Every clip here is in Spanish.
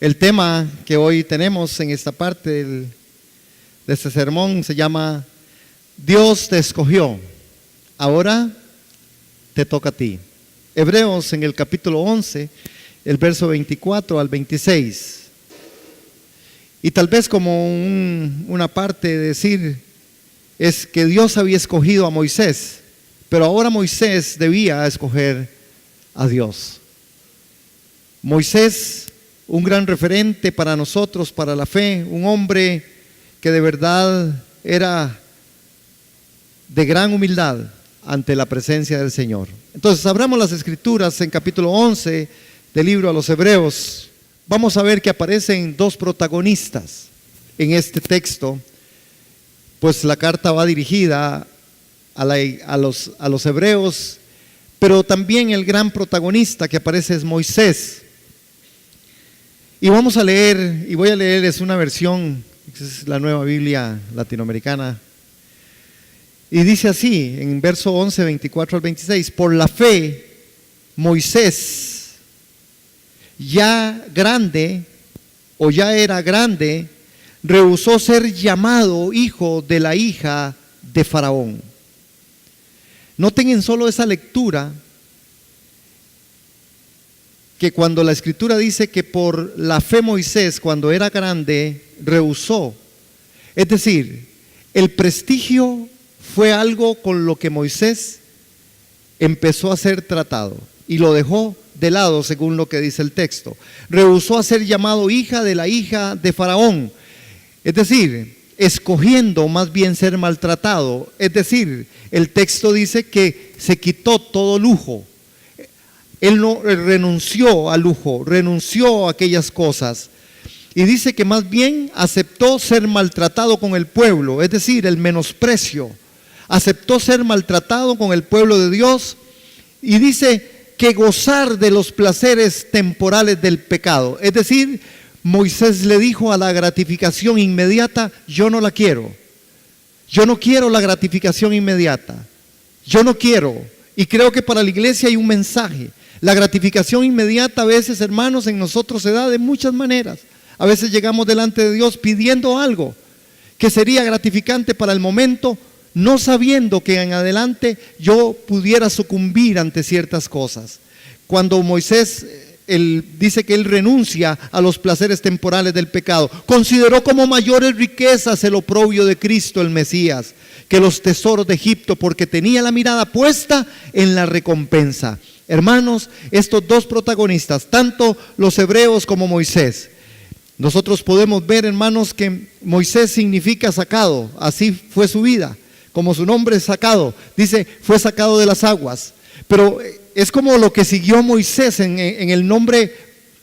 El tema que hoy tenemos en esta parte de este sermón se llama Dios te escogió, ahora te toca a ti. Hebreos en el capítulo 11, el verso 24 al 26. Y tal vez como una parte de decir es que Dios había escogido a Moisés, pero ahora Moisés debía escoger a Dios. Moisés, un gran referente para nosotros, para la fe, un hombre que de verdad era de gran humildad ante la presencia del Señor. Entonces, abramos las Escrituras en capítulo 11 del libro a los Hebreos. Vamos a ver que aparecen dos protagonistas en este texto, pues la carta va dirigida a los hebreos, pero también el gran protagonista que aparece es Moisés. Y vamos a leer, y voy a leer, es una versión, es la Nueva Biblia Latinoamericana, y dice así, en verso 11, 24 al 26, por la fe, Moisés, ya grande, o ya era grande, rehusó ser llamado hijo de la hija de Faraón. Noten en solo esa lectura, que cuando la Escritura dice que por la fe Moisés, cuando era grande, rehusó, es decir, el prestigio fue algo con lo que Moisés empezó a ser tratado y lo dejó de lado según lo que dice el texto. Rehusó a ser llamado hija de la hija de Faraón, es decir, escogiendo más bien ser maltratado. Es decir, el texto dice que se quitó todo lujo. Él no renunció al lujo, renunció a aquellas cosas. Y dice que más bien aceptó ser maltratado con el pueblo, es decir, el menosprecio. Aceptó ser maltratado con el pueblo de Dios y dice que gozar de los placeres temporales del pecado. Es decir, Moisés le dijo a la gratificación inmediata, yo no la quiero. Yo no quiero la gratificación inmediata. Yo no quiero. Y creo que para la iglesia hay un mensaje. La gratificación inmediata a veces, hermanos, en nosotros se da de muchas maneras. A veces llegamos delante de Dios pidiendo algo que sería gratificante para el momento, no sabiendo que en adelante yo pudiera sucumbir ante ciertas cosas. Cuando Moisés, él dice que él renuncia a los placeres temporales del pecado, consideró como mayores riquezas el oprobio de Cristo el Mesías que los tesoros de Egipto, porque tenía la mirada puesta en la recompensa. Hermanos, estos dos protagonistas, tanto los hebreos como Moisés, nosotros podemos ver, hermanos, que Moisés significa sacado, así fue su vida, como su nombre es sacado, dice, fue sacado de las aguas, pero es como lo que siguió Moisés en el nombre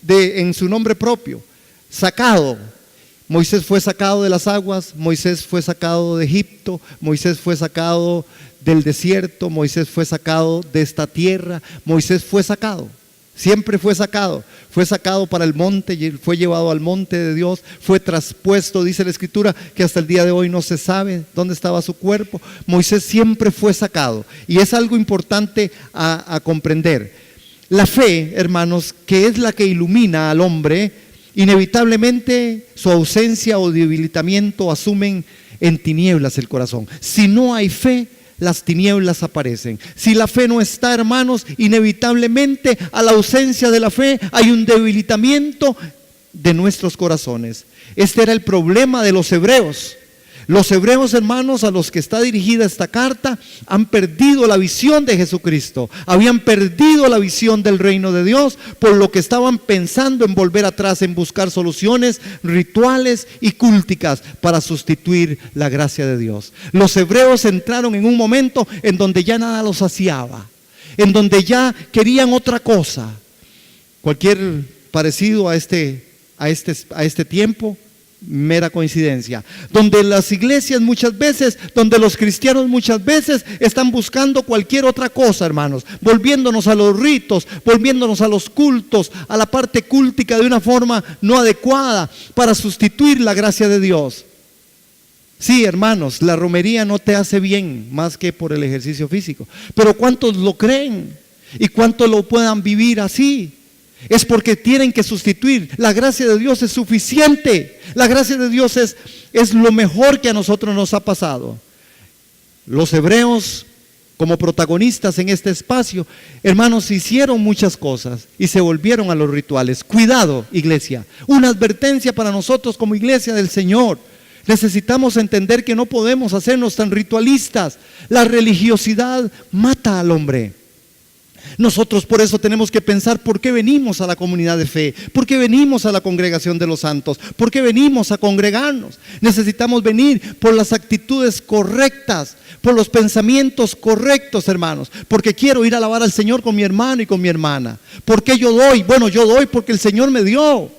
en su nombre propio, sacado. Moisés fue sacado de las aguas, Moisés fue sacado de Egipto, Moisés fue sacado del desierto, Moisés fue sacado de esta tierra, Moisés fue sacado, siempre fue sacado para el monte, y fue llevado al monte de Dios, fue traspuesto, dice la Escritura, que hasta el día de hoy no se sabe dónde estaba su cuerpo. Moisés siempre fue sacado, y es algo importante a comprender. La fe, hermanos, que es la que ilumina al hombre, inevitablemente su ausencia o debilitamiento asumen en tinieblas el corazón. Si no hay fe, las tinieblas aparecen. Si la fe no está, hermanos, inevitablemente a la ausencia de la fe hay un debilitamiento de nuestros corazones. Este era el problema de los hebreos. Los hebreos, hermanos, a los que está dirigida esta carta, han perdido la visión de Jesucristo, habían perdido la visión del reino de Dios, por lo que estaban pensando en volver atrás, en buscar soluciones rituales y cúlticas para sustituir la gracia de Dios. Los hebreos entraron en un momento en donde ya nada los saciaba, en donde ya querían otra cosa. Cualquier parecido a este tiempo, mera coincidencia, donde las iglesias muchas veces, donde los cristianos muchas veces están buscando cualquier otra cosa, hermanos, volviéndonos a los ritos, volviéndonos a los cultos, a la parte cúltica de una forma no adecuada para sustituir la gracia de Dios. Sí, hermanos, la romería no te hace bien más que por el ejercicio físico, pero ¿cuántos lo creen? ¿Y cuántos lo puedan vivir así? Es porque tienen que sustituir. La gracia de Dios es suficiente. La gracia de Dios es lo mejor que a nosotros nos ha pasado. Los hebreos, como protagonistas en este espacio, hermanos, hicieron muchas cosas y se volvieron a los rituales. Cuidado, iglesia. Una advertencia para nosotros como iglesia del Señor. Necesitamos entender que no podemos hacernos tan ritualistas. La religiosidad mata al hombre. Nosotros por eso tenemos que pensar por qué venimos a la comunidad de fe, por qué venimos a la congregación de los santos, por qué venimos a congregarnos. Necesitamos venir por las actitudes correctas, por los pensamientos correctos, hermanos, porque quiero ir a alabar al Señor con mi hermano y con mi hermana. ¿Por qué yo doy? Bueno, yo doy porque el Señor me dio.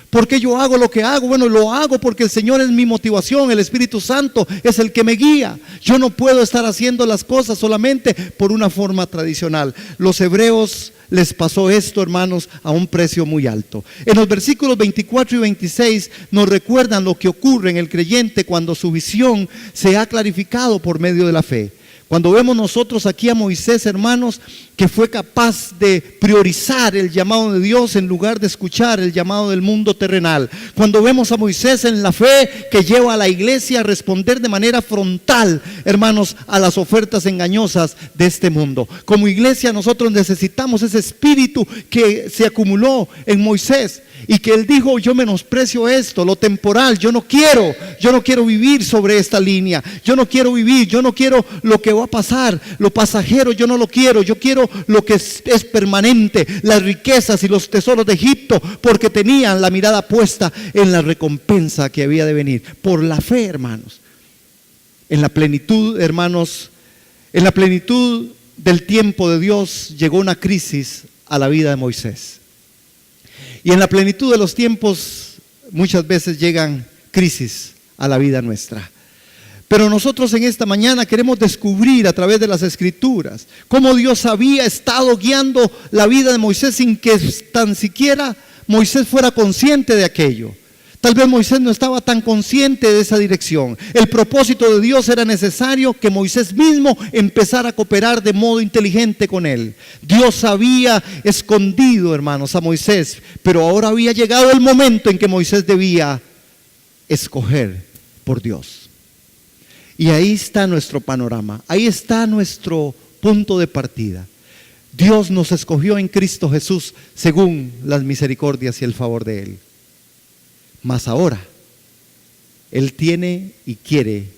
¿Por qué yo hago lo que hago? Bueno, lo hago porque el Señor es mi motivación, el Espíritu Santo es el que me guía. Yo no puedo estar haciendo las cosas solamente por una forma tradicional. Los hebreos les pasó esto, hermanos, a un precio muy alto. En los versículos 24 y 26 nos recuerdan lo que ocurre en el creyente cuando su visión se ha clarificado por medio de la fe. Cuando vemos nosotros aquí a Moisés, hermanos, que fue capaz de priorizar el llamado de Dios en lugar de escuchar el llamado del mundo terrenal. Cuando vemos a Moisés en la fe que lleva a la iglesia a responder de manera frontal, hermanos, a las ofertas engañosas de este mundo. Como iglesia nosotros necesitamos ese espíritu que se acumuló en Moisés y que él dijo: yo menosprecio esto, lo temporal, yo no quiero vivir sobre esta línea, yo no quiero vivir, yo no quiero lo que va a pasar, lo pasajero yo no lo quiero, yo quiero lo que es permanente, las riquezas y los tesoros de Egipto, porque tenían la mirada puesta en la recompensa que había de venir, por la fe, hermanos. En la plenitud, hermanos, en la plenitud del tiempo de Dios llegó una crisis a la vida de Moisés. Y en la plenitud de los tiempos muchas veces llegan crisis a la vida nuestra. Pero nosotros en esta mañana queremos descubrir a través de las Escrituras cómo Dios había estado guiando la vida de Moisés sin que tan siquiera Moisés fuera consciente de aquello. Tal vez Moisés no estaba tan consciente de esa dirección. El propósito de Dios era necesario que Moisés mismo empezara a cooperar de modo inteligente con él. Dios había escondido, hermanos, a Moisés, pero ahora había llegado el momento en que Moisés debía escoger por Dios. Y ahí está nuestro panorama, ahí está nuestro punto de partida. Dios nos escogió en Cristo Jesús según las misericordias y el favor de Él. Mas ahora, Él tiene y quiere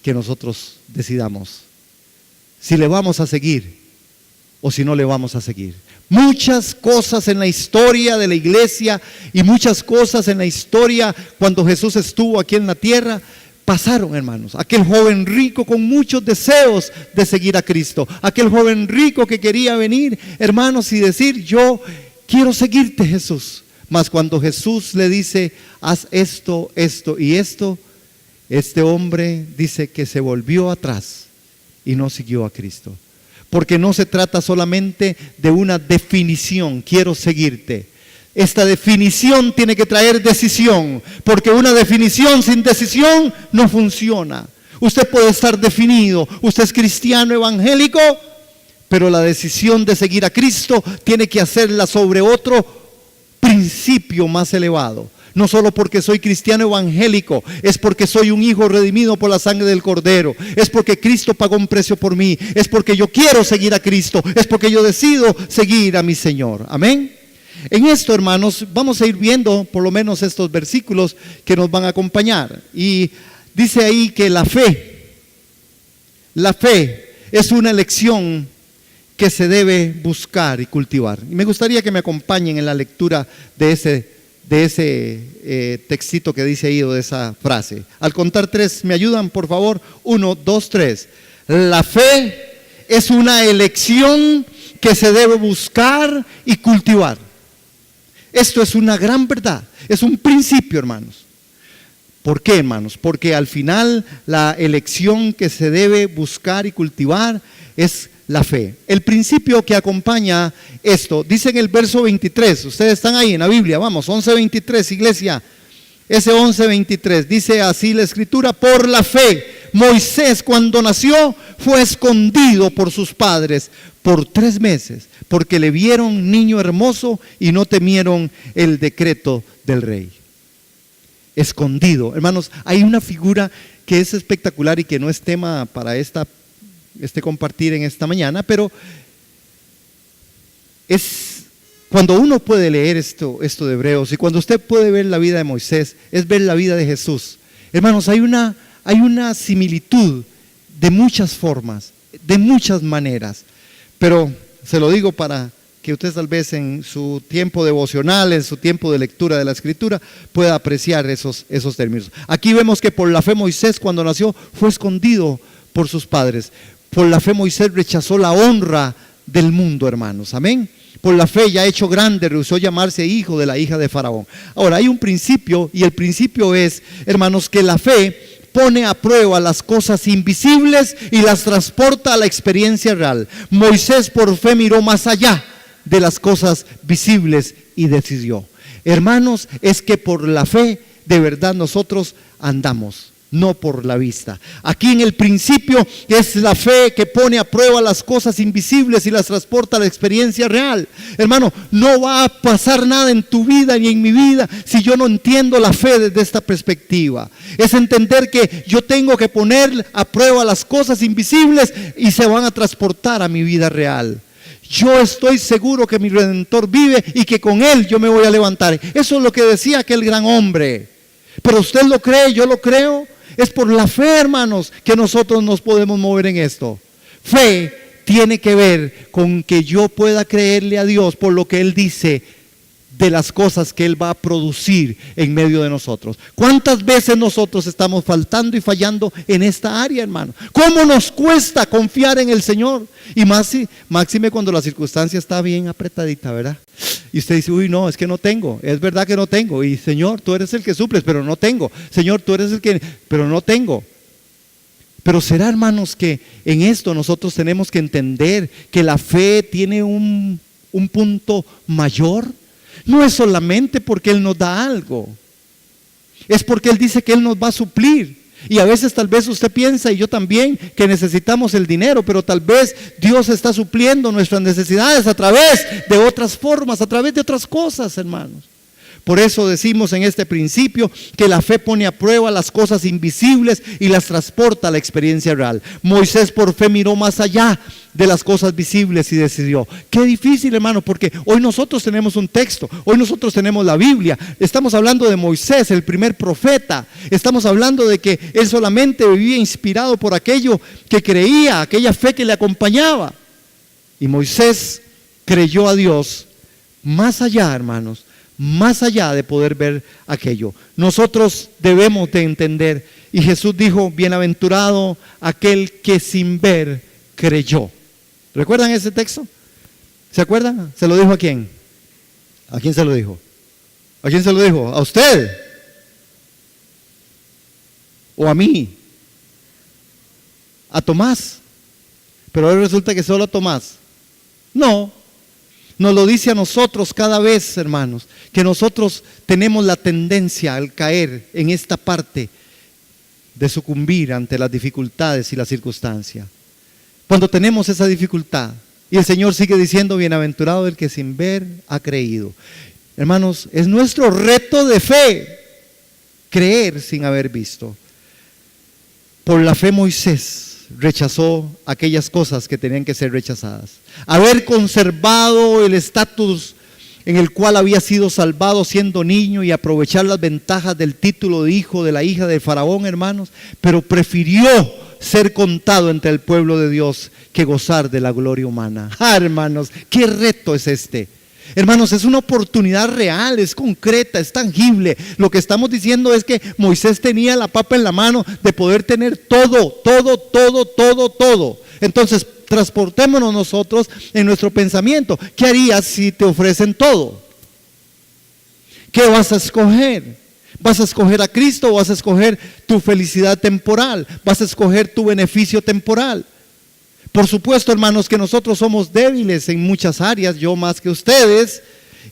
que nosotros decidamos si le vamos a seguir o si no le vamos a seguir. Muchas cosas en la historia de la iglesia y muchas cosas en la historia cuando Jesús estuvo aquí en la tierra pasaron, hermanos. Aquel joven rico con muchos deseos de seguir a Cristo, aquel joven rico que quería venir, hermanos, y decir: yo quiero seguirte, Jesús. Mas cuando Jesús le dice: haz esto, esto y esto, este hombre dice que se volvió atrás y no siguió a Cristo. Porque no se trata solamente de una definición: quiero seguirte. Esta definición tiene que traer decisión, porque una definición sin decisión no funciona. Usted puede estar definido, usted es cristiano evangélico, pero la decisión de seguir a Cristo tiene que hacerla sobre otro principio más elevado. No solo porque soy cristiano evangélico, es porque soy un hijo redimido por la sangre del Cordero, es porque Cristo pagó un precio por mí, es porque yo quiero seguir a Cristo, es porque yo decido seguir a mi Señor. Amén. En esto, hermanos, vamos a ir viendo por lo menos estos versículos que nos van a acompañar. Y dice ahí que la fe es una elección que se debe buscar y cultivar. Y me gustaría que me acompañen en la lectura de ese textito que dice ahí, o de esa frase. Al contar 3, ¿me ayudan, por favor? 1, 2, 3. La fe es una elección que se debe buscar y cultivar. Esto es una gran verdad, es un principio, hermanos. ¿Por qué, hermanos? Porque al final la elección que se debe buscar y cultivar es la fe. El principio que acompaña esto, dice en el verso 23, ustedes están ahí en la Biblia, vamos, 11:23, iglesia, ese 11:23, dice así la Escritura: por la fe Moisés, cuando nació, fue escondido por sus padres por 3 meses, porque le vieron niño hermoso y no temieron el decreto del rey. Escondido. Hermanos, hay una figura que es espectacular y que no es tema para este compartir en esta mañana, pero es cuando uno puede leer esto de Hebreos, y cuando usted puede ver la vida de Moisés, es ver la vida de Jesús. Hermanos, hay una similitud de muchas formas, de muchas maneras, pero se lo digo para que usted tal vez en su tiempo devocional, en su tiempo de lectura de la Escritura, pueda apreciar esos términos. Aquí vemos que por la fe Moisés, cuando nació, fue escondido por sus padres. Por la fe Moisés rechazó la honra del mundo, hermanos. Amén. Por la fe, ya hecho grande, rehusó llamarse hijo de la hija de Faraón. Ahora, hay un principio, y el principio es, hermanos, que la fe pone a prueba las cosas invisibles y las transporta a la experiencia real. Moisés por fe miró más allá de las cosas visibles y decidió. Hermanos, es que por la fe de verdad nosotros andamos, no por la vista. Aquí en el principio es la fe que pone a prueba las cosas invisibles y las transporta a la experiencia real. Hermano, no va a pasar nada en tu vida ni en mi vida si yo no entiendo la fe desde esta perspectiva. Es entender que yo tengo que poner a prueba las cosas invisibles y se van a transportar a mi vida real. Yo estoy seguro que mi Redentor vive y que con Él yo me voy a levantar. Eso es lo que decía aquel gran hombre. Pero usted lo cree, yo lo creo. Es por la fe, hermanos, que nosotros nos podemos mover en esto. Fe tiene que ver con que yo pueda creerle a Dios por lo que Él dice de las cosas que Él va a producir en medio de nosotros. ¿Cuántas veces nosotros estamos faltando y fallando en esta área, hermano? ¿Cómo nos cuesta confiar en el Señor? Y máxime cuando la circunstancia está bien apretadita, ¿verdad? Y usted dice, uy, no, es que no tengo. Es verdad que no tengo. Y Señor, tú eres el que suples, pero no tengo. Señor, tú eres el que, pero no tengo. Pero será, hermanos, que en esto nosotros tenemos que entender que la fe tiene un punto mayor. No es solamente porque Él nos da algo, es porque Él dice que Él nos va a suplir. Y a veces tal vez usted piensa, y yo también, que necesitamos el dinero, pero tal vez Dios está supliendo nuestras necesidades a través de otras formas, a través de otras cosas, hermanos. Por eso decimos en este principio que la fe pone a prueba las cosas invisibles y las transporta a la experiencia real. Moisés por fe miró más allá de las cosas visibles y decidió. Qué difícil, hermano, porque hoy nosotros tenemos un texto, hoy nosotros tenemos la Biblia. Estamos hablando de Moisés, el primer profeta. Estamos hablando de que él solamente vivía inspirado por aquello que creía, aquella fe que le acompañaba. Y Moisés creyó a Dios más allá, hermanos, más allá de poder ver aquello. Nosotros debemos de entender, y Jesús dijo, bienaventurado aquel que sin ver creyó. ¿Recuerdan ese texto? ¿Se acuerdan? ¿Se lo dijo a quién? ¿A quién se lo dijo? ¿A quién se lo dijo? ¿A usted? ¿O a mí? ¿A Tomás? Pero ahora resulta que solo a Tomás. No. Nos lo dice a nosotros cada vez, hermanos, que nosotros tenemos la tendencia al caer en esta parte de sucumbir ante las dificultades y la circunstancia. Cuando tenemos esa dificultad, y el Señor sigue diciendo, bienaventurado el que sin ver ha creído. Hermanos, es nuestro reto de fe, creer sin haber visto. Por la fe Moisés rechazó aquellas cosas que tenían que ser rechazadas. Haber conservado el estatus en el cual había sido salvado siendo niño y aprovechar las ventajas del título de hijo de la hija de Faraón, hermanos, pero prefirió ser contado entre el pueblo de Dios que gozar de la gloria humana. Hermanos, qué reto es este. Hermanos, es una oportunidad real, es concreta, es tangible. Lo que estamos diciendo es que Moisés tenía la papa en la mano de poder tener todo. Entonces, transportémonos nosotros en nuestro pensamiento. ¿Qué harías si te ofrecen todo? ¿Qué vas a escoger? ¿Vas a escoger a Cristo o vas a escoger tu felicidad temporal? ¿Vas a escoger tu beneficio temporal? Por supuesto, hermanos, que nosotros somos débiles en muchas áreas, yo más que ustedes,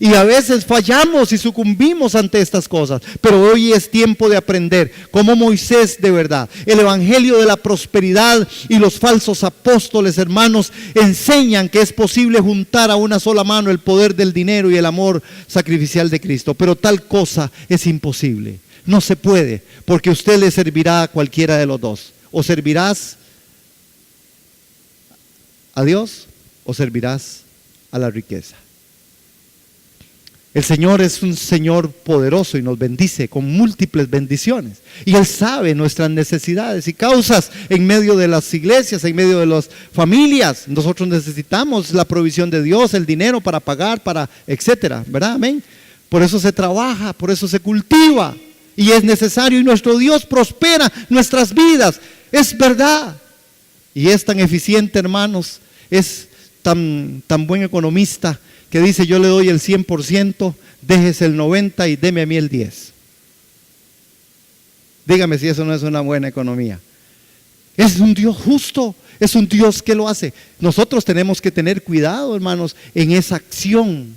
Y a veces fallamos y sucumbimos ante estas cosas. Pero hoy es tiempo de aprender, como Moisés de verdad. El evangelio de la prosperidad y los falsos apóstoles, hermanos, enseñan que es posible juntar a una sola mano el poder del dinero y el amor sacrificial de Cristo. Pero tal cosa es imposible. No se puede, porque usted le servirá a cualquiera de los dos. O servirás a Dios o servirás a la riqueza. El Señor es un Señor poderoso y nos bendice con múltiples bendiciones. Y Él sabe nuestras necesidades y causas en medio de las iglesias, en medio de las familias. Nosotros necesitamos la provisión de Dios, el dinero para pagar, para etcétera, ¿verdad? Amén. Por eso se trabaja, por eso se cultiva. Y es necesario, y nuestro Dios prospera nuestras vidas. Es verdad. Y es tan eficiente, hermanos, es tan buen economista, que dice: yo le doy el 100%, déjese el 90% y deme a mí el 10%. Dígame si eso no es una buena economía. Es un Dios justo, es un Dios que lo hace. Nosotros tenemos que tener cuidado, hermanos, en esa acción,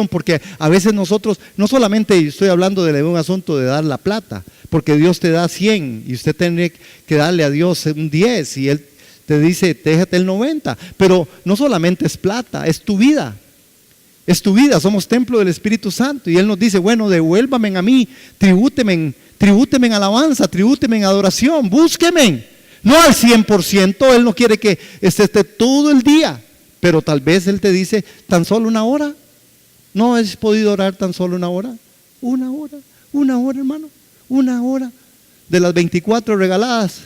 porque a veces nosotros, no solamente estoy hablando de un asunto de dar la plata, porque Dios te da 100 y usted tiene que darle a Dios un 10 y Él te dice: déjate el 90%. Pero no solamente es plata, es tu vida. Es tu vida, somos templo del Espíritu Santo. Y Él nos dice: bueno, devuélvame a mí, tribúteme en alabanza, tribúteme en adoración, búsqueme. No al 100%, Él no quiere que esté todo el día. Pero tal vez Él te dice: tan solo una hora. ¿No has podido orar tan solo una hora? Una hora, hermano, una hora de las 24 regaladas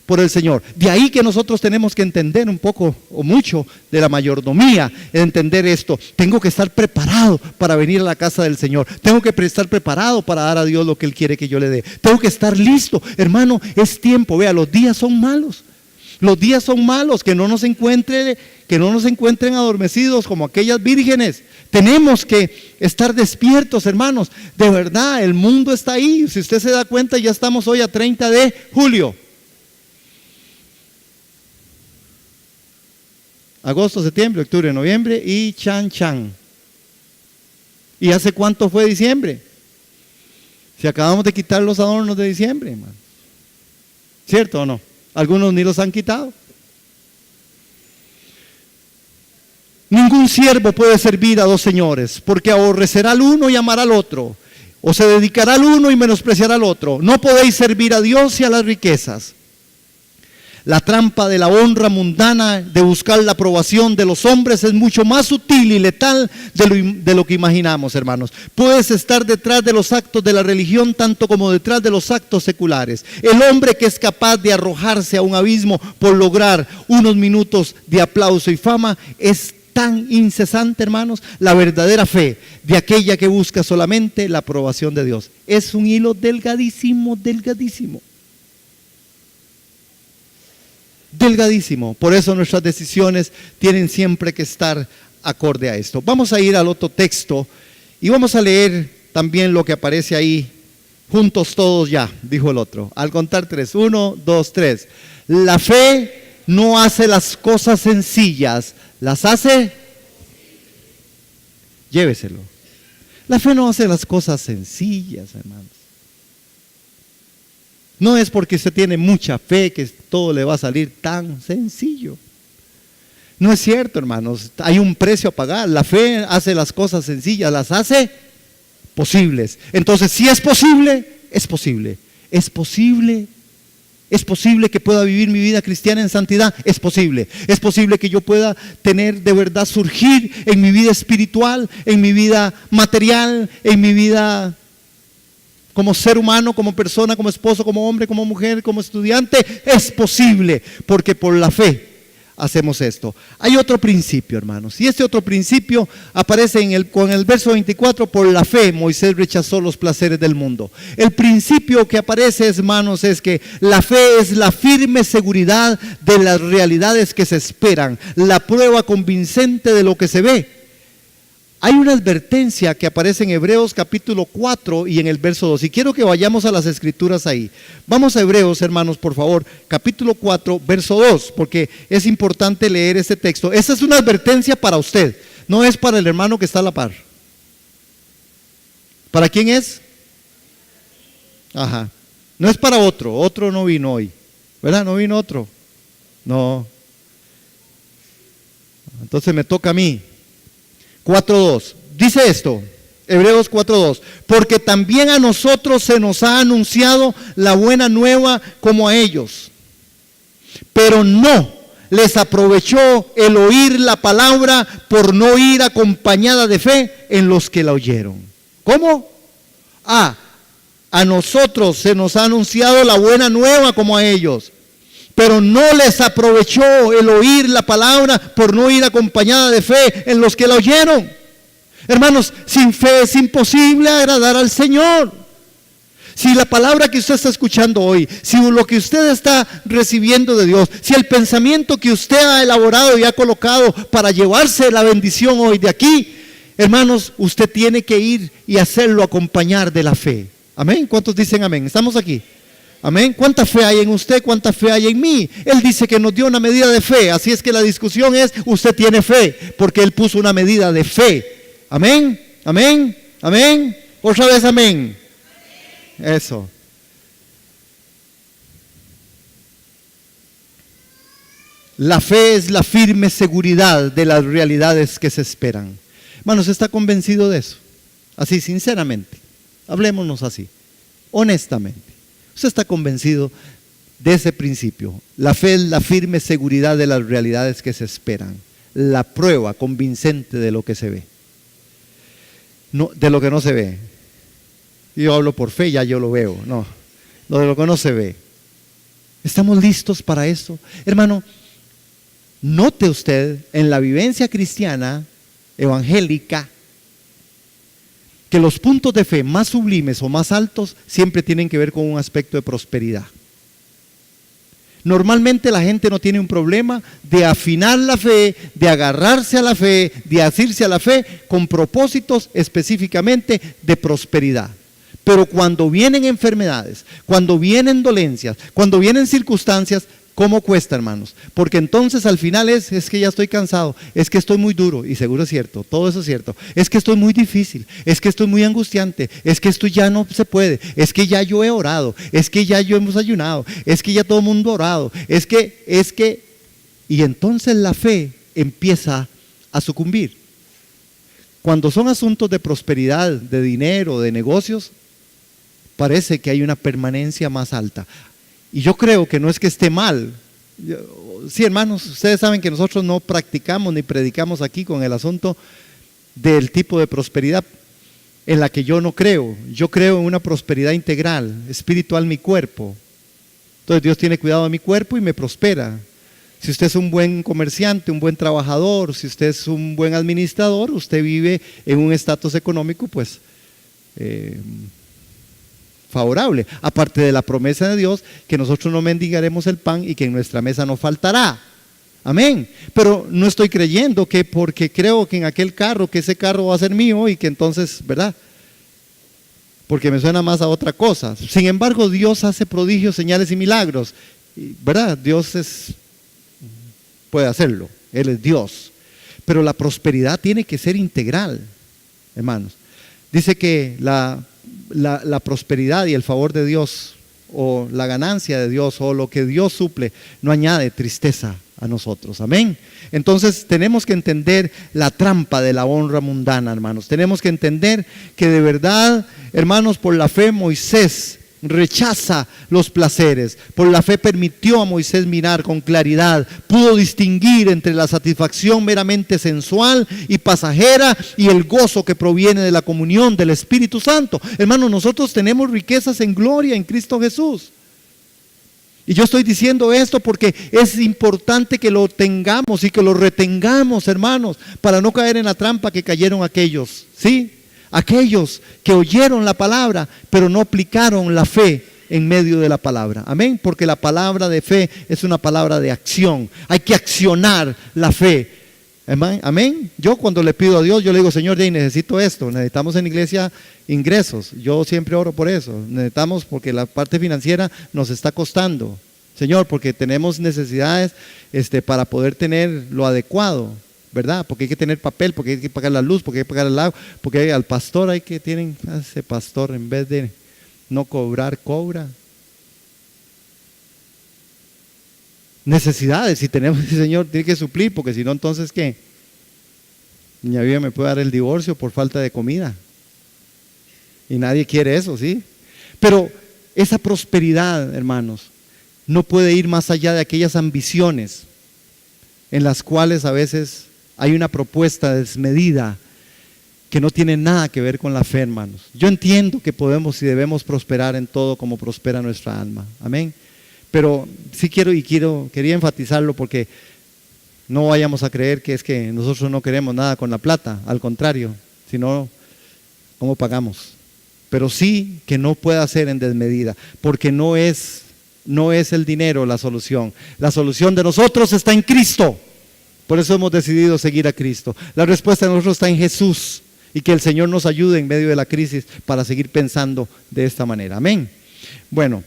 por el Señor. De ahí que nosotros tenemos que entender un poco o mucho de la mayordomía, entender esto. Tengo que estar preparado para venir a la casa del Señor. Tengo que estar preparado para dar a Dios lo que Él quiere que yo le dé. Tengo que estar listo. Hermano, es tiempo. Vea, los días son malos. Los días son malos, que no nos encuentren adormecidos como aquellas vírgenes. Tenemos que estar despiertos, hermanos. De verdad, el mundo está ahí. Si usted se da cuenta, ya estamos hoy a 30 de julio. Agosto, septiembre, octubre, noviembre y chan. ¿Y hace cuánto fue diciembre? Si acabamos de quitar los adornos de diciembre, hermano. ¿Cierto o no? Algunos ni los han quitado. Ningún siervo puede servir a dos señores, porque aborrecerá al uno y amará al otro, o se dedicará al uno y menospreciará al otro. No podéis servir a Dios y a las riquezas. La trampa de la honra mundana, de buscar la aprobación de los hombres, es mucho más sutil y letal de lo que imaginamos, hermanos. Puedes estar detrás de los actos de la religión tanto como detrás de los actos seculares. El hombre que es capaz de arrojarse a un abismo por lograr unos minutos de aplauso y fama es tan incesante, hermanos. La verdadera fe de aquella que busca solamente la aprobación de Dios es un hilo delgadísimo. Por eso nuestras decisiones tienen siempre que estar acorde a esto. Vamos a ir al otro texto y vamos a leer también lo que aparece ahí. Juntos todos ya, dijo el otro. Al contar 3, 1, 2, 3. La fe no hace las cosas sencillas, las hace. Lléveselo. La fe no hace las cosas sencillas, hermanos. No es porque usted tiene mucha fe que todo le va a salir tan sencillo. No es cierto, hermanos. Hay un precio a pagar. La fe hace las cosas sencillas, las hace posibles. Entonces, si es posible, es posible. Es posible. Es posible que pueda vivir mi vida cristiana en santidad. Es posible. Es posible que yo pueda tener de verdad, surgir en mi vida espiritual, en mi vida material, en mi vida como ser humano, como persona, como esposo, como hombre, como mujer, como estudiante. Es posible, porque por la fe hacemos esto. Hay otro principio, hermanos, y este otro principio aparece con el verso 24. Por la fe Moisés rechazó los placeres del mundo. El principio que aparece, hermanos, es que la fe es la firme seguridad de las realidades que se esperan, la prueba convincente de lo que se ve. Hay una advertencia que aparece en Hebreos capítulo 4 y en el verso 2. Y quiero que vayamos a las escrituras ahí. Vamos a Hebreos, hermanos, por favor, capítulo 4, verso 2, porque es importante leer este texto. Esta es una advertencia para usted. No es para el hermano que está a la par. ¿Para quién es? Ajá. No es para otro. Otro no vino hoy. ¿Verdad? No vino otro. No. Entonces me toca a mí. 4:2. Dice esto. Hebreos 4:2. Porque también a nosotros se nos ha anunciado la buena nueva como a ellos. Pero no les aprovechó el oír la palabra por no ir acompañada de fe en los que la oyeron. ¿Cómo? A nosotros se nos ha anunciado la buena nueva como a ellos. Pero no les aprovechó el oír la palabra por no ir acompañada de fe en los que la oyeron. Hermanos, sin fe es imposible agradar al Señor. Si la palabra que usted está escuchando hoy, si lo que usted está recibiendo de Dios, si el pensamiento que usted ha elaborado y ha colocado para llevarse la bendición hoy de aquí, hermanos, usted tiene que ir y hacerlo acompañar de la fe. Amén. ¿Cuántos dicen amén? ¿Estamos aquí? Amén. ¿Cuánta fe hay en usted? ¿Cuánta fe hay en mí? Él dice que nos dio una medida de fe. Así es que la discusión es, usted tiene fe, porque Él puso una medida de fe. Amén. Amén. Amén. Otra vez amén. Eso. La fe es la firme seguridad de las realidades que se esperan. Hermanos, ¿está convencido de eso? Así, sinceramente. Hablémonos así, honestamente. Usted está convencido de ese principio. La fe es la firme seguridad de las realidades que se esperan. La prueba convincente de lo que se ve. No, de lo que no se ve. Yo hablo por fe, ya yo lo veo. No, lo de lo que no se ve. ¿Estamos listos para eso? Hermano, note usted en la vivencia cristiana, evangélica, que los puntos de fe más sublimes o más altos siempre tienen que ver con un aspecto de prosperidad. Normalmente la gente no tiene un problema de afinar la fe, de agarrarse a la fe, de asirse a la fe con propósitos específicamente de prosperidad. Pero cuando vienen enfermedades, cuando vienen dolencias, cuando vienen circunstancias, ¿cómo cuesta, hermanos? Porque entonces al final es que ya estoy cansado, es que estoy muy duro, y seguro es cierto, todo eso es cierto, es que estoy muy difícil, es que estoy muy angustiante, es que esto ya no se puede, es que ya yo he orado, es que ya yo hemos ayunado, es que ya todo el mundo ha orado, es que, y entonces la fe empieza a sucumbir. Cuando son asuntos de prosperidad, de dinero, de negocios, parece que hay una permanencia más alta. Y yo creo que no es que esté mal. Sí, hermanos, ustedes saben que nosotros no practicamos ni predicamos aquí con el asunto del tipo de prosperidad en la que yo no creo. Yo creo en una prosperidad integral, espiritual, mi cuerpo. Entonces Dios tiene cuidado de mi cuerpo y me prospera. Si usted es un buen comerciante, un buen trabajador, si usted es un buen administrador, usted vive en un estatus económico, pues, favorable, aparte de la promesa de Dios que nosotros no mendigaremos el pan y que en nuestra mesa no faltará. Amén. Pero no estoy creyendo que porque creo que en aquel carro, que ese carro va a ser mío y que entonces, ¿verdad? Porque me suena más a otra cosa. Sin embargo, Dios hace prodigios, señales y milagros, ¿verdad? Dios puede hacerlo, Él es Dios. Pero la prosperidad tiene que ser integral, hermanos. Dice que la prosperidad y el favor de Dios, o la ganancia de Dios, o lo que Dios suple, no añade tristeza a nosotros. Amén. Entonces tenemos que entender la trampa de la honra mundana, hermanos. Tenemos que entender que de verdad, hermanos, por la fe Moisés rechaza los placeres. Por la fe permitió a Moisés mirar con claridad, pudo distinguir entre la satisfacción meramente sensual y pasajera y el gozo que proviene de la comunión del Espíritu Santo. Hermanos, nosotros tenemos riquezas en gloria en Cristo Jesús. Y yo estoy diciendo esto porque es importante que lo tengamos y que lo retengamos, hermanos, para no caer en la trampa que cayeron aquellos, ¿sí? Aquellos que oyeron la palabra, pero no aplicaron la fe en medio de la palabra. Amén, porque la palabra de fe es una palabra de acción. Hay que accionar la fe. Amén. Amén. Yo cuando le pido a Dios, yo le digo, Señor, ya necesito esto. Necesitamos en la iglesia ingresos. Yo siempre oro por eso. Necesitamos porque la parte financiera nos está costando. Señor, porque tenemos necesidades para poder tener lo adecuado. ¿verdad? Porque hay que tener papel, porque hay que pagar la luz, porque hay que pagar el agua, porque al pastor hay que tienen, ese pastor en vez de no cobrar, cobra. Necesidades, si tenemos, el Señor tiene que suplir, porque si no, entonces ¿qué? Doña Viva me puede dar el divorcio por falta de comida. Y nadie quiere eso, ¿sí? Pero esa prosperidad, hermanos, no puede ir más allá de aquellas ambiciones en las cuales a veces hay una propuesta desmedida que no tiene nada que ver con la fe, hermanos. Yo entiendo que podemos y debemos prosperar en todo como prospera nuestra alma. Amén. Pero sí quería enfatizarlo porque no vayamos a creer que es que nosotros no queremos nada con la plata, al contrario, sino ¿cómo pagamos? Pero sí que no pueda ser en desmedida, porque no es el dinero la solución. La solución de nosotros está en Cristo. Por eso hemos decidido seguir a Cristo. La respuesta de nosotros está en Jesús, y que el Señor nos ayude en medio de la crisis para seguir pensando de esta manera. Amén. Bueno,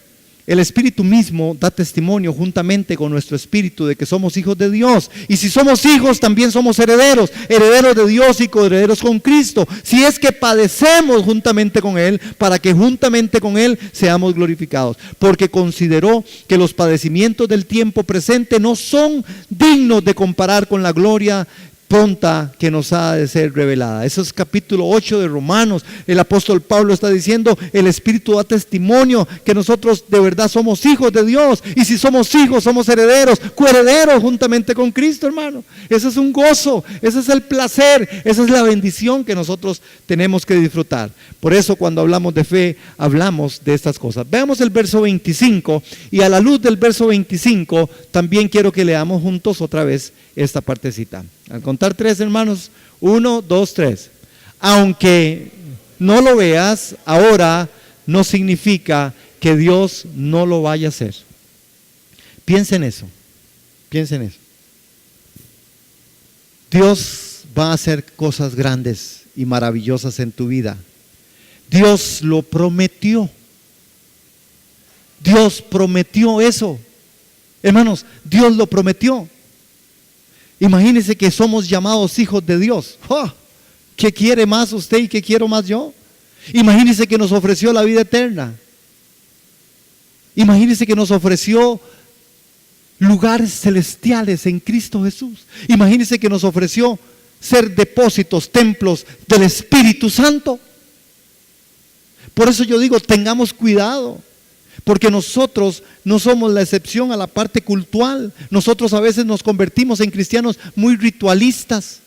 el Espíritu mismo da testimonio juntamente con nuestro espíritu de que somos hijos de Dios. Y si somos hijos, también somos herederos, herederos de Dios y coherederos con Cristo. Si es que padecemos juntamente con Él, para que juntamente con Él seamos glorificados. Porque consideró que los padecimientos del tiempo presente no son dignos de comparar con la gloria pronta que nos ha de ser revelada. Eso es capítulo 8 de Romanos. El apóstol Pablo está diciendo, el Espíritu da testimonio que nosotros de verdad somos hijos de Dios, y si somos hijos, somos herederos, coherederos juntamente con Cristo, hermano. Ese es un gozo, ese es el placer, esa es la bendición que nosotros tenemos que disfrutar. Por eso cuando hablamos de fe, hablamos de estas cosas. Veamos el verso 25, y a la luz del verso 25, también quiero que leamos juntos otra vez esta partecita. Al contar 3, hermanos, 1, 2, 3. Aunque no lo veas ahora, no significa que Dios no lo vaya a hacer. Piensa en eso. Piensa en eso. Dios va a hacer cosas grandes y maravillosas en tu vida. Dios lo prometió. Dios prometió eso. Hermanos, Dios lo prometió. Imagínense que somos llamados hijos de Dios. ¡Oh! ¿Qué quiere más usted y qué quiero más yo? Imagínense que nos ofreció la vida eterna. Imagínense que nos ofreció lugares celestiales en Cristo Jesús. Imagínense que nos ofreció ser depósitos, templos del Espíritu Santo. Por eso yo digo, tengamos cuidado. Porque nosotros no somos la excepción a la parte cultural. Nosotros a veces nos convertimos en cristianos muy ritualistas.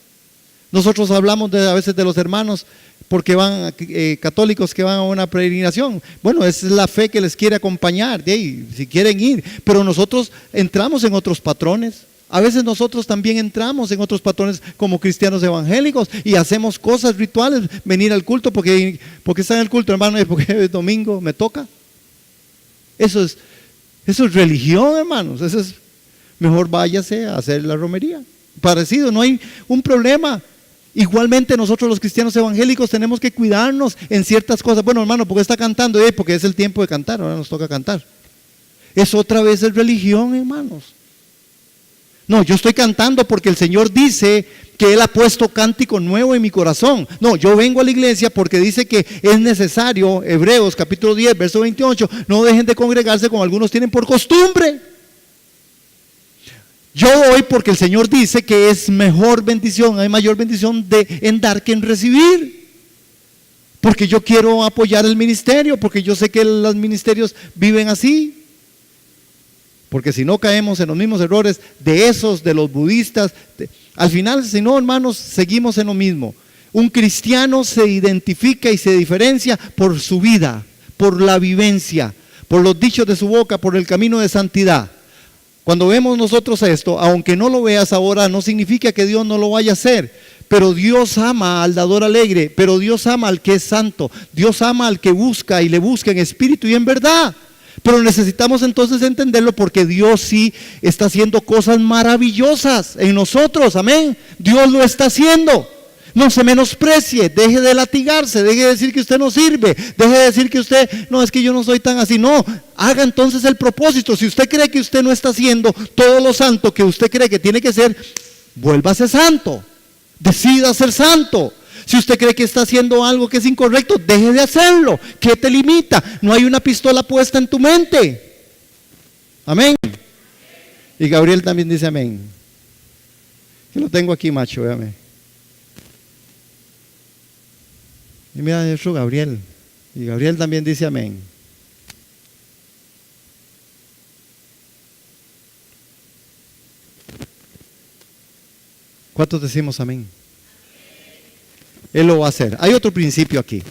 Nosotros hablamos a veces de los hermanos porque van católicos que van a una peregrinación. Bueno, esa es la fe que les quiere acompañar, de ahí, si quieren ir. Pero nosotros entramos en otros patrones. A veces nosotros también entramos en otros patrones como cristianos evangélicos y hacemos cosas rituales, venir al culto porque está en el culto, hermano, y porque es domingo, me toca. Eso es religión, hermanos. Eso es, mejor váyase a hacer la romería. Parecido, no hay un problema. Igualmente nosotros los cristianos evangélicos tenemos que cuidarnos en ciertas cosas. Bueno, hermano, ¿por qué está cantando? Porque es el tiempo de cantar, ahora nos toca cantar. Eso otra vez es religión, hermanos. No, yo estoy cantando porque el Señor dice que Él ha puesto cántico nuevo en mi corazón. No, yo vengo a la iglesia porque dice que es necesario, Hebreos capítulo 10, verso 28, no dejen de congregarse como algunos tienen por costumbre. Yo voy porque el Señor dice que es mejor bendición, hay mayor bendición en dar que en recibir. Porque yo quiero apoyar el ministerio, porque yo sé que los ministerios viven así. Porque si no caemos en los mismos errores de los budistas. Al final, si no, hermanos, seguimos en lo mismo. Un cristiano se identifica y se diferencia por su vida, por la vivencia, por los dichos de su boca, por el camino de santidad. Cuando vemos nosotros esto, aunque no lo veas ahora, no significa que Dios no lo vaya a hacer. Pero Dios ama al dador alegre, pero Dios ama al que es santo. Dios ama al que busca y le busca en espíritu y en verdad. Pero necesitamos entonces entenderlo porque Dios sí está haciendo cosas maravillosas en nosotros, amén. Dios lo está haciendo. No se menosprecie, deje de latigarse, deje de decir que usted no sirve, deje de decir que usted, no, es que yo no soy tan así. No, haga entonces el propósito. Si usted cree que usted no está haciendo todo lo santo que usted cree que tiene que ser, vuélvase santo, decida ser santo. Si usted cree que está haciendo algo que es incorrecto, deje de hacerlo. ¿Qué te limita? No hay una pistola puesta en tu mente. Amén. Y Gabriel también dice amén. Yo lo tengo aquí, macho, véame. Y mira eso, Gabriel. Y Gabriel también dice amén. ¿Cuántos decimos amén? Él lo va a hacer. Hay otro principio aquí.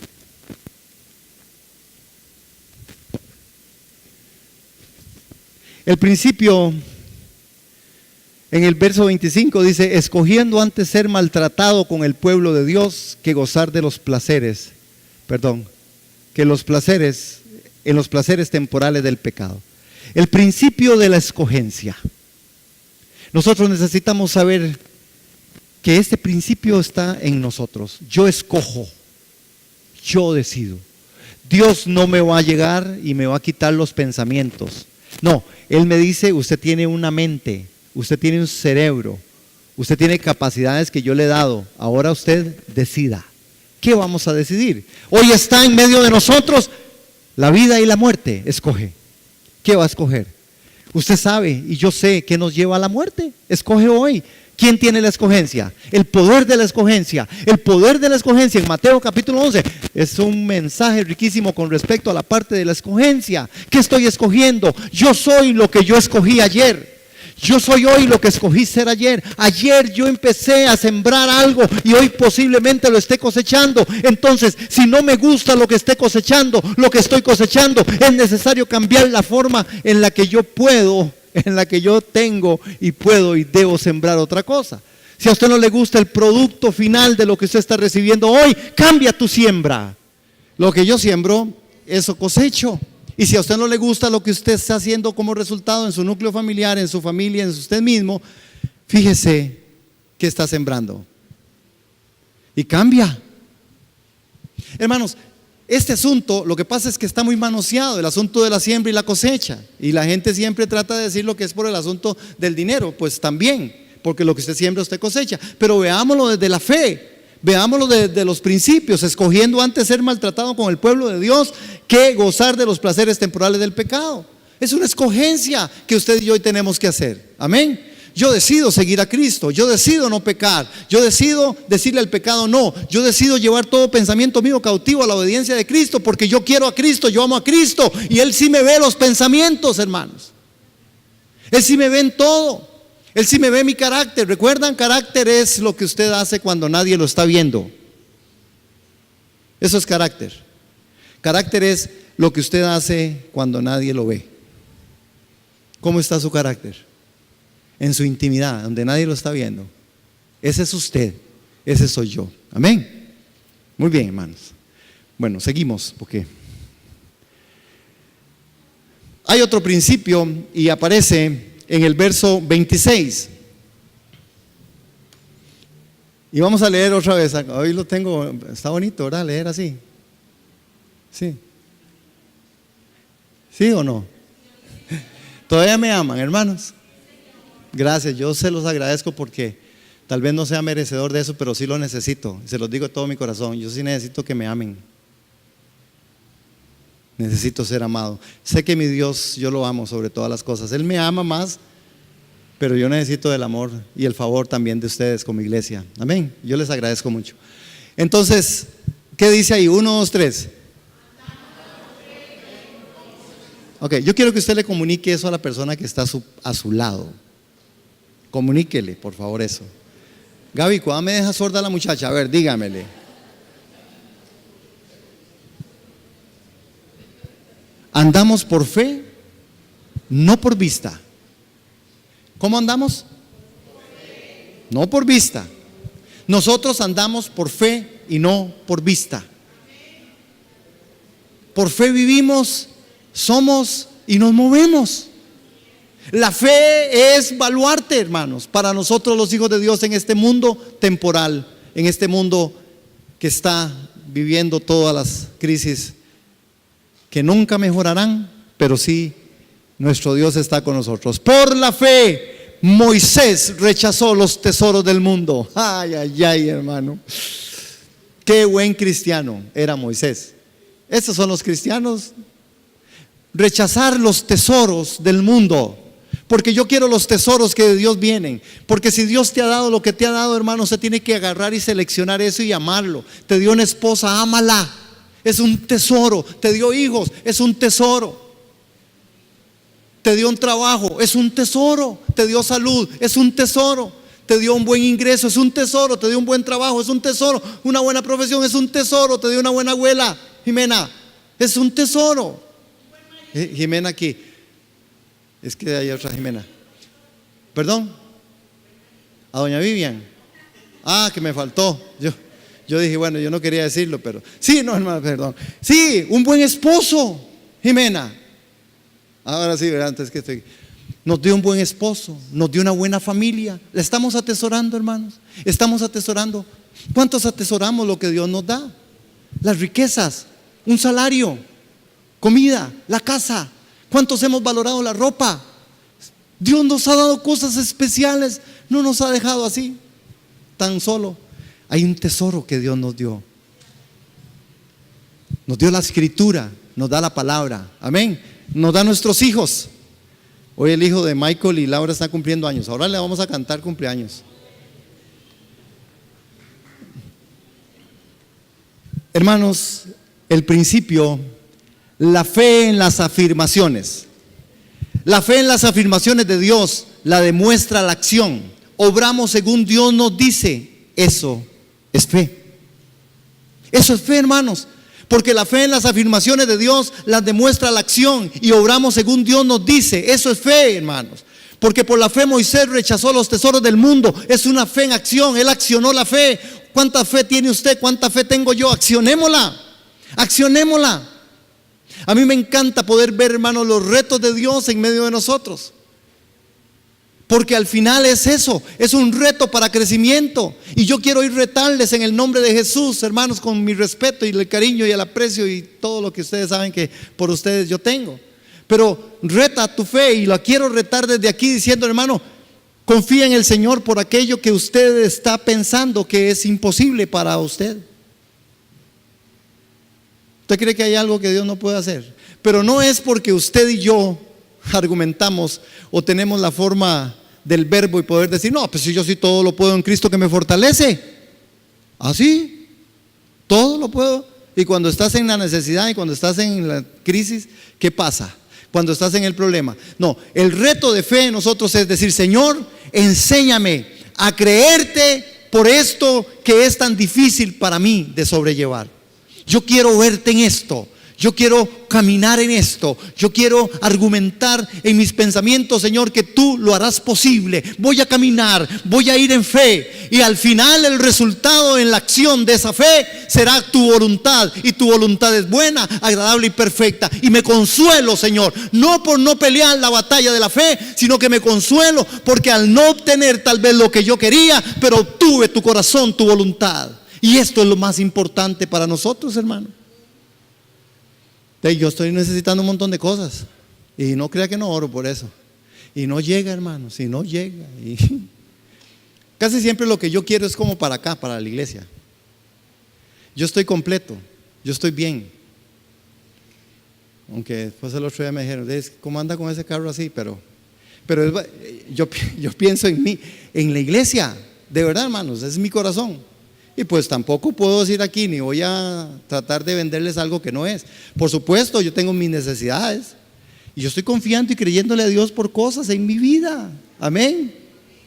El principio en el verso 25 dice: escogiendo antes ser maltratado con el pueblo de Dios que gozar de los placeres, que en los placeres temporales del pecado. El principio de la escogencia. Nosotros necesitamos saber que este principio está en nosotros. Yo escojo, yo decido. Dios no me va a llegar y me va a quitar los pensamientos. No, Él me dice: usted tiene una mente, usted tiene un cerebro, usted tiene capacidades que yo le he dado. Ahora usted decida. ¿Qué vamos a decidir? Hoy está en medio de nosotros la vida y la muerte. Escoge. ¿Qué va a escoger? Usted sabe y yo sé que nos lleva a la muerte. Escoge hoy. ¿Quién tiene la escogencia? El poder de la escogencia. El poder de la escogencia en Mateo capítulo 11 es un mensaje riquísimo con respecto a la parte de la escogencia. ¿Qué estoy escogiendo? Yo soy lo que yo escogí ayer. Yo soy hoy lo que escogí ser ayer. Ayer yo empecé a sembrar algo y hoy posiblemente lo esté cosechando. Entonces, si no me gusta lo que esté cosechando, lo que estoy cosechando, es necesario cambiar la forma en la que yo puedo, en la que yo tengo y puedo y debo sembrar otra cosa. Si a usted no le gusta el producto final de lo que usted está recibiendo hoy, cambia tu siembra. Lo que yo siembro, eso cosecho. Y si a usted no le gusta lo que usted está haciendo como resultado en su núcleo familiar, en su familia, en usted mismo, fíjese qué está sembrando. Y cambia. Hermanos, este asunto, lo que pasa es que está muy manoseado, el asunto de la siembra y la cosecha. Y la gente siempre trata de decir lo que es por el asunto del dinero. Pues también, porque lo que usted siembra, usted cosecha. Pero veámoslo desde la fe. Veámoslo desde los principios, escogiendo antes ser maltratado con el pueblo de Dios que gozar de los placeres temporales del pecado. Es una escogencia que usted y yo hoy tenemos que hacer. Amén. Yo decido seguir a Cristo, yo decido no pecar, yo decido decirle al pecado no, yo decido llevar todo pensamiento mío cautivo a la obediencia de Cristo, porque yo quiero a Cristo, yo amo a Cristo, y Él sí me ve los pensamientos, hermanos. Él sí me ve en todo. Él sí me ve mi carácter. ¿Recuerdan? Carácter es lo que usted hace cuando nadie lo está viendo. Eso es carácter. Carácter es lo que usted hace cuando nadie lo ve. ¿Cómo está su carácter? En su intimidad, donde nadie lo está viendo. Ese es usted, ese soy yo. Amén. Muy bien, hermanos. Bueno, seguimos porque hay otro principio y aparece en el verso 26. Y vamos a leer otra vez. Hoy lo tengo, está bonito, ¿verdad? Leer así. Sí. ¿Sí o no? ¿Todavía me aman, hermanos? Gracias, yo se los agradezco porque tal vez no sea merecedor de eso, pero sí lo necesito. Se los digo de todo mi corazón. Yo sí necesito que me amen. Necesito ser amado. Sé que mi Dios, yo lo amo sobre todas las cosas. Él me ama más, pero yo necesito el amor y el favor también de ustedes como iglesia. Amén. Yo les agradezco mucho. Entonces, ¿qué dice ahí? 1, 2, 3. Ok, yo quiero que usted le comunique eso a la persona que está a su lado. Comuníquele, por favor, eso. Gaby, ¿cuándo me deja sorda la muchacha? A ver, dígamele. Andamos por fe, no por vista. ¿Cómo andamos? No por vista. Nosotros andamos por fe y no por vista. Por fe vivimos, somos y nos movemos. La fe es baluarte, hermanos, para nosotros los hijos de Dios en este mundo temporal, en este mundo que está viviendo todas las crisis que nunca mejorarán, pero sí nuestro Dios está con nosotros. Por la fe Moisés rechazó los tesoros del mundo. Ay, ay, ay, hermano. Qué buen cristiano era Moisés. Estos son los cristianos. Rechazar los tesoros del mundo. Porque yo quiero los tesoros que de Dios vienen. Porque si Dios te ha dado lo que te ha dado, hermano, se tiene que agarrar y seleccionar eso y amarlo. Te dio una esposa, ámala. Es un tesoro. Te dio hijos, es un tesoro. Te dio un trabajo, es un tesoro. Te dio salud, es un tesoro. Te dio un buen ingreso, es un tesoro. Te dio un buen trabajo, es un tesoro. Una buena profesión, es un tesoro. Te dio una buena abuela, Jimena, es un tesoro. Jimena aquí. Es que hay otra Jimena. ¿Perdón? A doña Vivian. Ah, que me faltó. Yo dije, bueno, yo no quería decirlo, pero sí, no, hermano, perdón. Sí, un buen esposo, Jimena. Ahora sí, ¿verdad? Antes que estoy. Nos dio un buen esposo, nos dio una buena familia. La estamos atesorando, hermanos. Estamos atesorando. ¿Cuántos atesoramos lo que Dios nos da? Las riquezas, un salario, comida, la casa. ¿Cuántos hemos valorado la ropa? Dios nos ha dado cosas especiales. No nos ha dejado así, tan solo. Hay un tesoro que Dios nos dio. Nos dio la escritura, nos da la palabra. Amén. Nos da nuestros hijos. Hoy el hijo de Michael y Laura está cumpliendo años. Ahora le vamos a cantar cumpleaños. Hermanos, el principio, la fe en las afirmaciones. La fe en las afirmaciones de Dios la demuestra la acción. Obramos según Dios nos dice. Eso es fe. Eso es fe, hermanos. Porque la fe en las afirmaciones de Dios las demuestra la acción y obramos según Dios nos dice. Eso es fe, hermanos. Porque por la fe Moisés rechazó los tesoros del mundo. Es una fe en acción. Él accionó la fe. ¿Cuánta fe tiene usted? ¿Cuánta fe tengo yo? Accionémosla. Accionémosla. A mí me encanta poder ver, hermanos, los retos de Dios en medio de nosotros. Porque al final es eso, es un reto para crecimiento. Y yo quiero ir retarles en el nombre de Jesús, hermanos, con mi respeto y el cariño y el aprecio y todo lo que ustedes saben que por ustedes yo tengo. Pero reta tu fe y la quiero retar desde aquí diciendo, hermano, confía en el Señor por aquello que usted está pensando que es imposible para usted. ¿Usted cree que hay algo que Dios no puede hacer? Pero no es porque usted y yo argumentamos o tenemos la forma del verbo y poder decir, no, pues si yo sí todo lo puedo en Cristo que me fortalece. ¿Así? Todo lo puedo. Y cuando estás en la necesidad y cuando estás en la crisis, ¿qué pasa? Cuando estás en el problema. No, el reto de fe en nosotros es decir, Señor, enséñame a creerte por esto que es tan difícil para mí de sobrellevar. Yo quiero verte en esto. Yo quiero caminar en esto. Yo quiero argumentar en mis pensamientos, Señor, que tú lo harás posible. Voy a caminar, voy a ir en fe. Y al final el resultado en la acción de esa fe será tu voluntad. Y tu voluntad es buena, agradable y perfecta. Y me consuelo, Señor, no por no pelear la batalla de la fe, sino que me consuelo porque al no obtener tal vez lo que yo quería, pero obtuve tu corazón, tu voluntad. Y esto es lo más importante para nosotros, hermano. Yo estoy necesitando un montón de cosas y no crea que no oro por eso. Y no llega, hermano, si no llega. Y casi siempre lo que yo quiero es como para acá, para la iglesia. Yo estoy completo, yo estoy bien. Aunque después el otro día me dijeron, ¿cómo anda con ese carro así? Pero yo pienso en mí, en la iglesia, de verdad, hermanos, es mi corazón. Y pues tampoco puedo decir aquí, ni voy a tratar de venderles algo que no es. Por supuesto, yo tengo mis necesidades. Y yo estoy confiando y creyéndole a Dios por cosas en mi vida. Amén.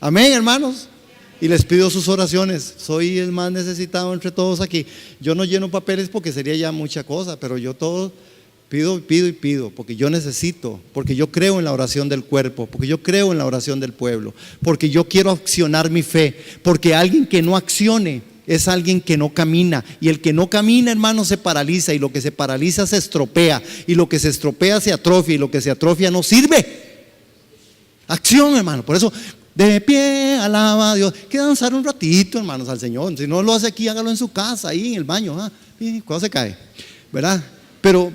Amén, hermanos. Y les pido sus oraciones. Soy el más necesitado entre todos aquí. Yo no lleno papeles porque sería ya mucha cosa, pero yo todo pido, porque yo necesito, porque yo creo en la oración del cuerpo, porque yo creo en la oración del pueblo, porque yo quiero accionar mi fe, porque alguien que no accione es alguien que no camina, y el que no camina, hermano, se paraliza, y lo que se paraliza se estropea, y lo que se estropea se atrofia, y lo que se atrofia no sirve. Acción, hermano. Por eso, de pie, alaba a Dios. Hay que danzar un ratito, hermanos, al Señor. Si no lo hace aquí, hágalo en su casa, ahí en el baño. Cuando se cae, ¿verdad? Pero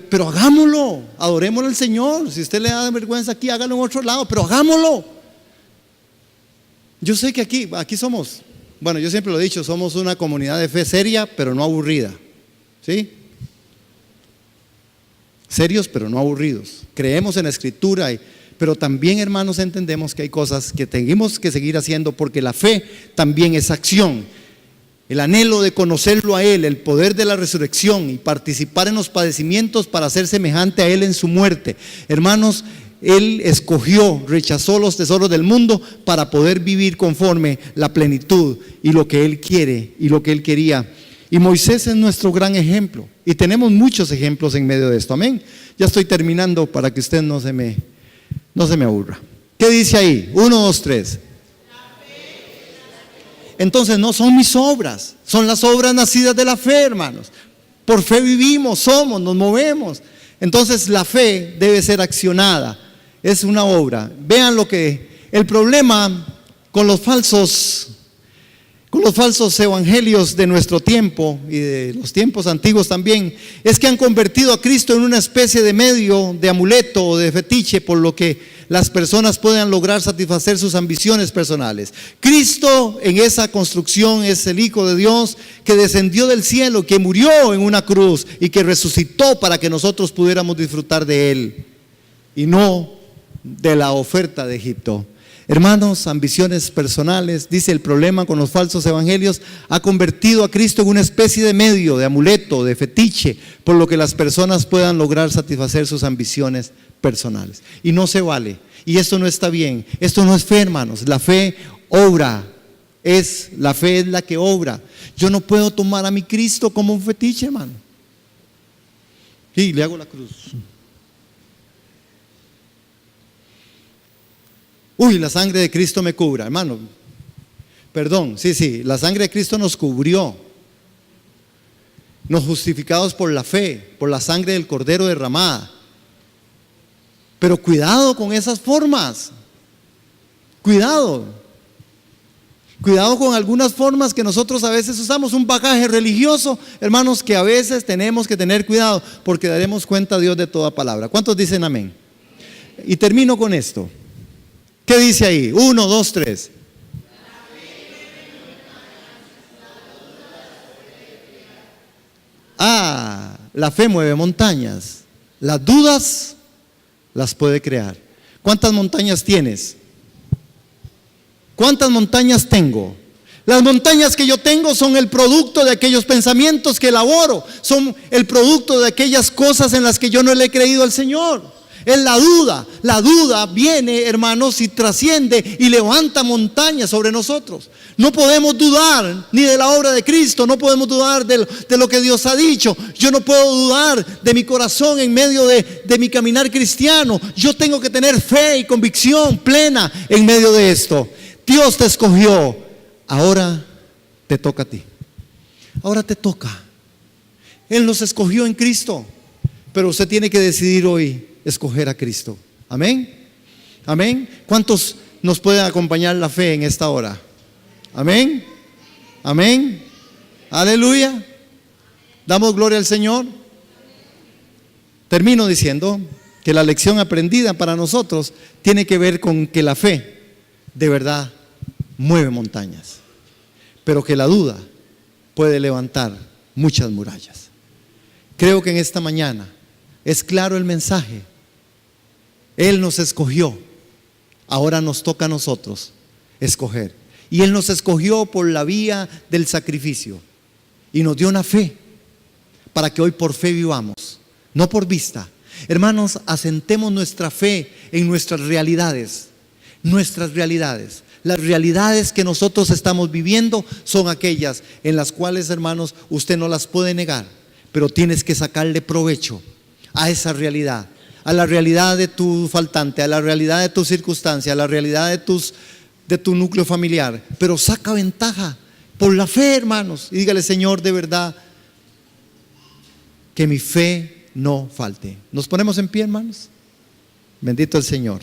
Yo sé que aquí somos, bueno, yo siempre lo he dicho, somos una comunidad de fe seria, pero no aburrida. ¿Sí? Serios, pero no aburridos. Creemos en la Escritura, pero también, hermanos, entendemos que hay cosas que tenemos que seguir haciendo, porque la fe también es acción. El anhelo de conocerlo a Él, el poder de la resurrección y participar en los padecimientos para ser semejante a Él en su muerte. Hermanos, Él escogió, rechazó los tesoros del mundo para poder vivir conforme la plenitud y lo que Él quiere y lo que Él quería. Y Moisés es nuestro gran ejemplo. Y tenemos muchos ejemplos en medio de esto. Amén. Ya estoy terminando para que usted no se me aburra. ¿Qué dice ahí? 1, 2, 3. Entonces no son mis obras, son las obras nacidas de la fe, hermanos. Por fe vivimos, somos, nos movemos. Entonces la fe debe ser accionada. Es una obra. Vean lo que el problema con los falsos evangelios de nuestro tiempo y de los tiempos antiguos también, es que han convertido a Cristo en una especie de medio, de amuleto o de fetiche, por lo que las personas puedan lograr satisfacer sus ambiciones personales. Cristo en esa construcción es el Hijo de Dios que descendió del cielo, que murió en una cruz y que resucitó para que nosotros pudiéramos disfrutar de Él y no de la oferta de Egipto. Hermanos, ambiciones personales, dice, el problema con los falsos evangelios ha convertido a Cristo en una especie de medio, de amuleto, de fetiche, por lo que las personas puedan lograr satisfacer sus ambiciones personales. Y no se vale, y esto no está bien, esto no es fe, hermanos. La fe obra, la fe es la que obra. Yo no puedo tomar a mi Cristo como un fetiche, hermano. Y le hago la cruz. Uy, la sangre de Cristo me cubra, hermano. Perdón, sí, la sangre de Cristo nos cubrió. Nos justificados por la fe, por la sangre del Cordero derramada. Pero cuidado con esas formas. Cuidado con algunas formas que nosotros a veces usamos, un bagaje religioso, hermanos, que a veces tenemos que tener cuidado, porque daremos cuenta a Dios de toda palabra. ¿Cuántos dicen amén? Y termino con esto. ¿Qué dice ahí? 1, 2, 3. La fe mueve montañas. Las dudas las puede crear. ¿Cuántas montañas tienes? ¿Cuántas montañas tengo? Las montañas que yo tengo son el producto de aquellos pensamientos que elaboro, son el producto de aquellas cosas en las que yo no le he creído al Señor. Es la duda viene, hermanos, y trasciende y levanta montañas sobre nosotros. No podemos dudar ni de la obra de Cristo, no podemos dudar de lo que Dios ha dicho. Yo no puedo dudar de mi corazón en medio de mi caminar cristiano. Yo tengo que tener fe y convicción plena en medio de esto. Dios te escogió, ahora te toca a ti. Ahora te toca. Él nos escogió en Cristo, pero usted tiene que decidir hoy escoger a Cristo. Amén. Amén. ¿Cuántos nos pueden acompañar la fe en esta hora? Amén. Amén. Aleluya. Damos gloria al Señor. Termino diciendo que la lección aprendida para nosotros tiene que ver con que la fe de verdad mueve montañas, pero que la duda puede levantar muchas murallas. Creo que en esta mañana es claro el mensaje. Él nos escogió, ahora nos toca a nosotros escoger. Y Él nos escogió por la vía del sacrificio y nos dio una fe para que hoy por fe vivamos, no por vista. Hermanos, asentemos nuestra fe en nuestras realidades. Nuestras realidades. Las realidades que nosotros estamos viviendo son aquellas en las cuales, hermanos, usted no las puede negar, pero tienes que sacarle provecho a esa realidad, a la realidad de tu faltante, a la realidad de tu circunstancia, a la realidad de tu núcleo familiar, pero saca ventaja por la fe, hermanos, y dígale: Señor, de verdad, que mi fe no falte. Nos ponemos en pie, hermanos. Bendito el Señor.